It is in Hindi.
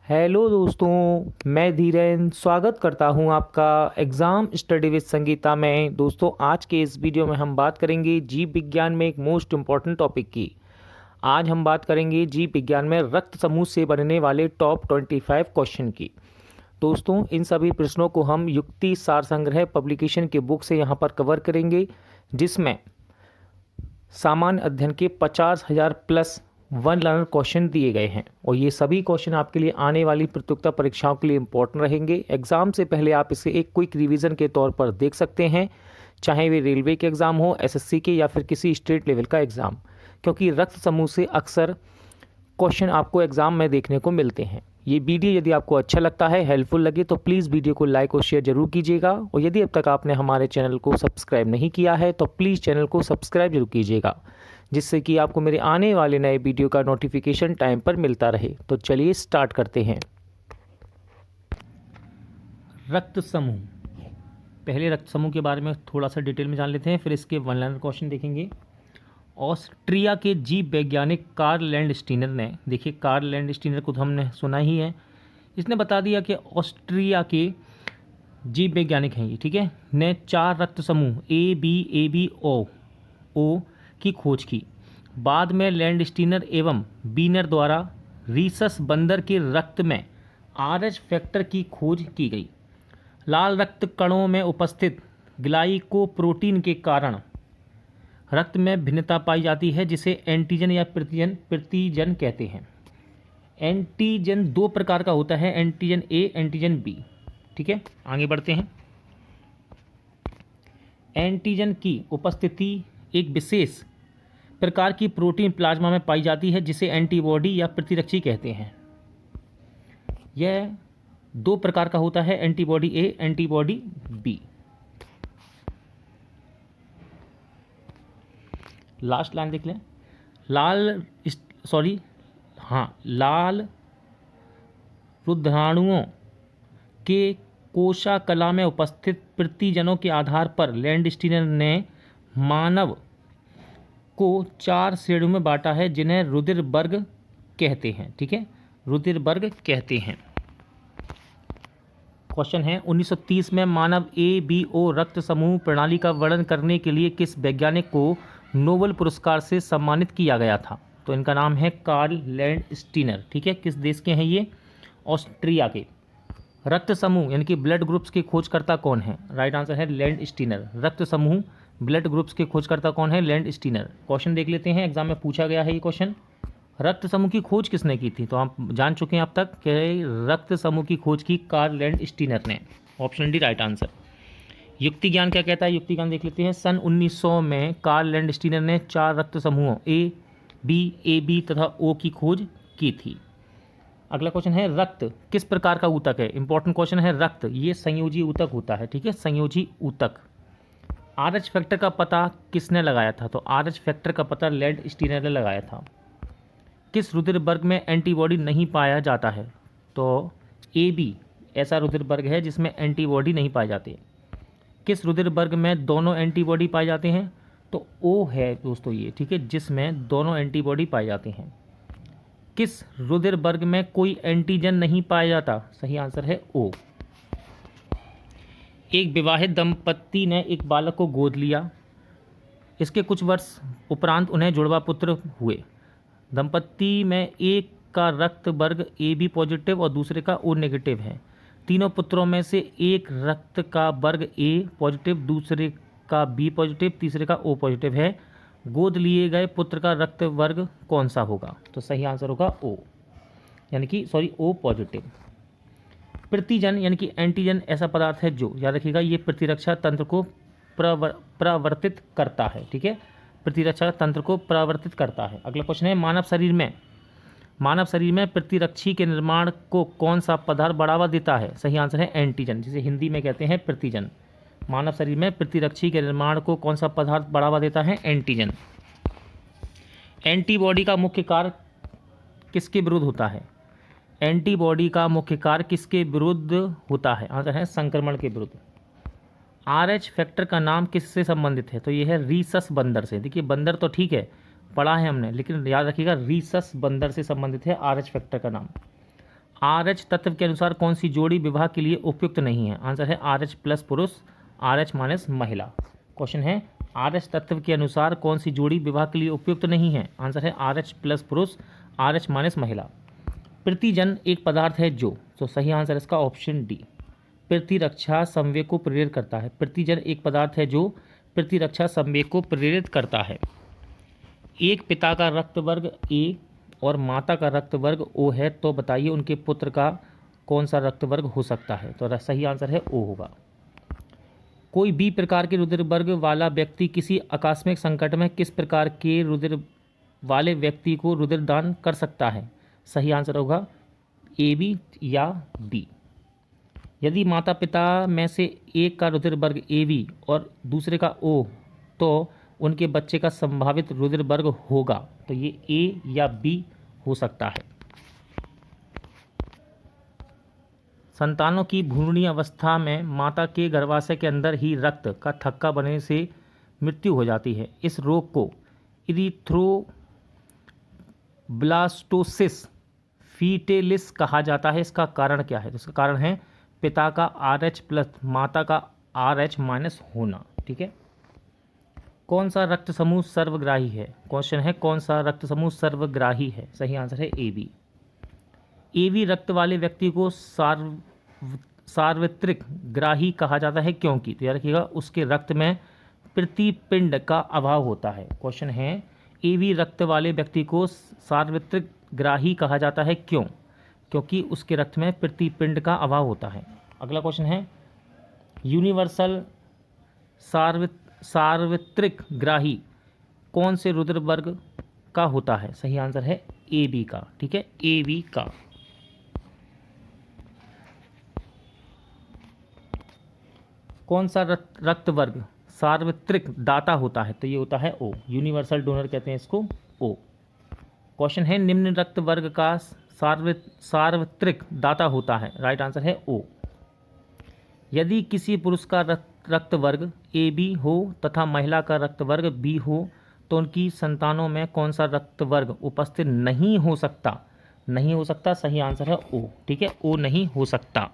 हेलो दोस्तों, मैं धीरेन स्वागत करता हूं आपका एग्ज़ाम स्टडी विद संगीता में। दोस्तों, आज के इस वीडियो में हम बात करेंगे जीव विज्ञान में एक मोस्ट इम्पॉर्टेंट टॉपिक की। आज हम बात करेंगे जीव विज्ञान में रक्त समूह से बनने वाले टॉप 25 क्वेश्चन की। दोस्तों, इन सभी प्रश्नों को हम युक्ति सार संग्रह पब्लिकेशन के बुक से यहाँ पर कवर करेंगे, जिसमें सामान्य अध्ययन के 50,000 प्लस वन लर्नर क्वेश्चन दिए गए हैं और ये सभी क्वेश्चन आपके लिए आने वाली प्रतियोगिता परीक्षाओं के लिए इंपॉर्टेंट रहेंगे। एग्जाम से पहले आप इसे एक क्विक रिवीजन के तौर पर देख सकते हैं, चाहे वे रेलवे के एग्ज़ाम हो, एसएससी के या फिर किसी स्टेट लेवल का एग्ज़ाम, क्योंकि रक्त समूह से अक्सर क्वेश्चन आपको एग्ज़ाम में देखने को मिलते हैं। ये वीडियो यदि आपको अच्छा लगता है, हेल्पफुल लगे, तो प्लीज़ वीडियो को लाइक और शेयर जरूर कीजिएगा और यदि अब तक आपने हमारे चैनल को सब्सक्राइब नहीं किया है तो प्लीज़ चैनल को सब्सक्राइब जरूर कीजिएगा, जिससे कि आपको मेरे आने वाले नए वीडियो का नोटिफिकेशन टाइम पर मिलता रहे। तो चलिए स्टार्ट करते हैं। रक्त समूह, पहले रक्त समूह के बारे में थोड़ा सा डिटेल में जान लेते हैं, फिर इसके वन लाइनर क्वेश्चन देखेंगे। ऑस्ट्रिया के जीव वैज्ञानिक कार्ल लैंडस्टीनर ने, देखिए कार्ल लैंडस्टीनर को तो हमने सुना ही है, इसने बता दिया कि ऑस्ट्रिया के जीव वैज्ञानिक हैं ये, ठीक है, ने 4 रक्त समूह ABABO की खोज की। बाद में लैंडस्टीनर एवं बीनर द्वारा रीसस बंदर के रक्त में RH फैक्टर की खोज की गई। लाल रक्त कणों में उपस्थित ग्लाइकोप्रोटीन के कारण रक्त में भिन्नता पाई जाती है, जिसे एंटीजन या प्रतिजन कहते हैं। एंटीजन 2 प्रकार का होता है, एंटीजन A, एंटीजन B, ठीक है। आगे बढ़ते हैं। एंटीजन की उपस्थिति एक विशेष प्रकार की प्रोटीन प्लाज्मा में पाई जाती है, जिसे एंटीबॉडी या प्रतिरक्षी कहते हैं। यह 2 प्रकार का होता है, antibody A, antibody B। Last line देख लें। लाल रुद्राणुओं के कोशिका में उपस्थित प्रतिजनों के आधार पर लैंडस्टीनर ने मानव को 4 श्रेणियों में बांटा है, जिन्हें रुधिर वर्ग कहते हैं, ठीक है, रुधिर वर्ग कहते हैं। क्वेश्चन है, 1930 में मानव ABO रक्त समूह प्रणाली का वर्णन करने के लिए किस वैज्ञानिक को नोबेल पुरस्कार से सम्मानित किया गया था? तो इनका नाम है कार्ल लैंडस्टीनर, ठीक है। किस देश के हैं ये? ऑस्ट्रिया के। रक्त समूह यानी कि ब्लड ग्रुप्स के खोजकर्ता कौन है? राइट आंसर है लैंडस्टीनर। रक्त समूह ब्लड ग्रुप्स के खोजकर्ता कौन है? लैंडस्टीनर। क्वेश्चन देख लेते हैं, एग्जाम में पूछा गया है ये क्वेश्चन। रक्त समूह की खोज किसने की थी? तो आप जान चुके हैं अब तक कि रक्त समूह की खोज की कार्ल लैंडस्टीनर ने। Option D right answer. युक्ति ज्ञान क्या कहता है? युक्ति ज्ञान देख लेते हैं। सन 1900 में कार्ल लैंडस्टीनर ने 4 रक्त समूहों A, B, AB तथा O की खोज की थी। अगला क्वेश्चन है, रक्त किस प्रकार का ऊतक है? इंपॉर्टेंट क्वेश्चन है। रक्त ये संयोजी ऊतक होता है, ठीक है, संयोजी ऊतक। RH फैक्टर का पता किसने लगाया था? तो RH फैक्टर का पता लैंडस्टीनर ने लगाया था। किस रुधिर वर्ग में एंटीबॉडी नहीं पाया जाता है? तो AB ऐसा रुधिर वर्ग है जिसमें एंटीबॉडी नहीं पाए जाते। किस रुधिर वर्ग में दोनों एंटीबॉडी पाए जाते हैं? तो O है दोस्तों ये, ठीक है, जिसमें दोनों एंटीबॉडी पाए जाते हैं। किस रुधिर वर्ग में कोई एंटीजन नहीं पाया जाता? सही आंसर है O। एक विवाहित दंपत्ति ने एक बालक को गोद लिया। इसके कुछ वर्ष उपरांत उन्हें जुड़वा पुत्र हुए। दंपत्ति में एक का रक्त वर्ग AB पॉजिटिव और दूसरे का O नेगेटिव है। तीनों पुत्रों में से एक रक्त का वर्ग A पॉजिटिव, दूसरे का B पॉजिटिव, तीसरे का O पॉजिटिव है। गोद लिए गए पुत्र का रक्त वर्ग कौन सा होगा? तो सही आंसर होगा O, यानी कि O पॉजिटिव। प्रतिजन यानी कि एंटीजन ऐसा पदार्थ है जो, याद रखिएगा, ये प्रतिरक्षा तंत्र को प्रवर्तित करता है, ठीक है, प्रतिरक्षा तंत्र को प्रवर्तित करता है। अगला क्वेश्चन है, मानव शरीर में प्रतिरक्षी के निर्माण को कौन सा पदार्थ बढ़ावा देता है? सही आंसर है एंटीजन, जिसे हिंदी में कहते हैं प्रतिजन। मानव शरीर में प्रतिरक्षी के निर्माण को कौन सा पदार्थ बढ़ावा देता है? एंटीजन। एंटीबॉडी का मुख्य कार्य किसके विरुद्ध होता है? एंटीबॉडी का मुख्य कार्य किसके विरुद्ध होता है? आंसर है संक्रमण के विरुद्ध। RH फैक्टर का नाम किससे संबंधित है? तो ये है रीसस बंदर से। देखिए, बंदर तो ठीक है, पढ़ा है हमने, लेकिन याद रखिएगा रीसस बंदर से संबंधित है RH फैक्टर का नाम। RH तत्व के अनुसार कौन सी जोड़ी विवाह के लिए उपयुक्त नहीं है? आंसर है RH प्लस पुरुष, RH माइनस महिला। क्वेश्चन है RH तत्व के अनुसार कौन सी जोड़ी विवाह के लिए उपयुक्त नहीं है? आंसर है RH प्लस पुरुष, RH माइनस महिला। प्रतिजन एक पदार्थ है जो, तो सही आंसर है इसका ऑप्शन डी। प्रतिरक्षा संवेग को प्रेरित करता है। प्रतिजन एक पदार्थ है जो प्रतिरक्षा संवेग को प्रेरित करता है। एक पिता का रक्त वर्ग ए और माता का रक्त वर्ग ओ है, तो बताइए उनके पुत्र का कौन सा रक्त वर्ग हो सकता है? तो सही आंसर है ओ होगा। कोई बी प्रकार के रुधिर वर्ग वाला व्यक्ति किसी आकस्मिक संकट में किस प्रकार के रुधिर वाले व्यक्ति को रुधिर दान कर सकता है? सही आंसर होगा ए बी या डी। यदि माता पिता में से एक का रुधिर वर्ग ए बी और दूसरे का ओ, तो उनके बच्चे का संभावित रुधिर वर्ग होगा, तो ये ए या बी हो सकता है। संतानों की भ्रूणीय अवस्था में माता के गर्भाशय के अंदर ही रक्त का थक्का बनने से मृत्यु हो जाती है। इस रोग को इरिथ्रोब्लास्टोसिस फीटेलिस कहा जाता है। इसका कारण क्या है? तो इसका कारण है पिता का RH प्लस माता का RH माइनस होना। ठीक है। कौन सा रक्त समूह सर्वग्राही है? क्वेश्चन है कौन सा रक्त समूह सर्वग्राही है? सही आंसर है ए बी। AB रक्त वाले व्यक्ति को सार्वत्रिक ग्राही कहा जाता है क्योंकि, तो याद रखिएगा, उसके रक्त में प्रतिपिंड का अभाव होता है। क्वेश्चन है AB रक्त वाले व्यक्ति को सार्वत्रिक ग्राही कहा जाता है क्यों? क्योंकि उसके रक्त में प्रतिपिंड का अभाव होता है। अगला क्वेश्चन है यूनिवर्सल सार्वत्रिक ग्राही कौन से रुधिर वर्ग का होता है? सही आंसर है ए बी का। ठीक है, ए बी का। कौन सा रक्त वर्ग सार्वत्रिक दाता होता है? तो ये होता है ओ, यूनिवर्सल डोनर कहते हैं इसको, ओ। क्वेश्चन है निम्न रक्त वर्ग का सार्वत्रिक दाता होता है? राइट आंसर है ओ। यदि किसी पुरुष का रक्त वर्ग ए बी हो तथा महिला का रक्त वर्ग बी हो, तो उनकी संतानों में कौन सा रक्त वर्ग उपस्थित नहीं हो सकता? नहीं हो सकता, सही आंसर है ओ। ठीक है, ओ नहीं हो सकता।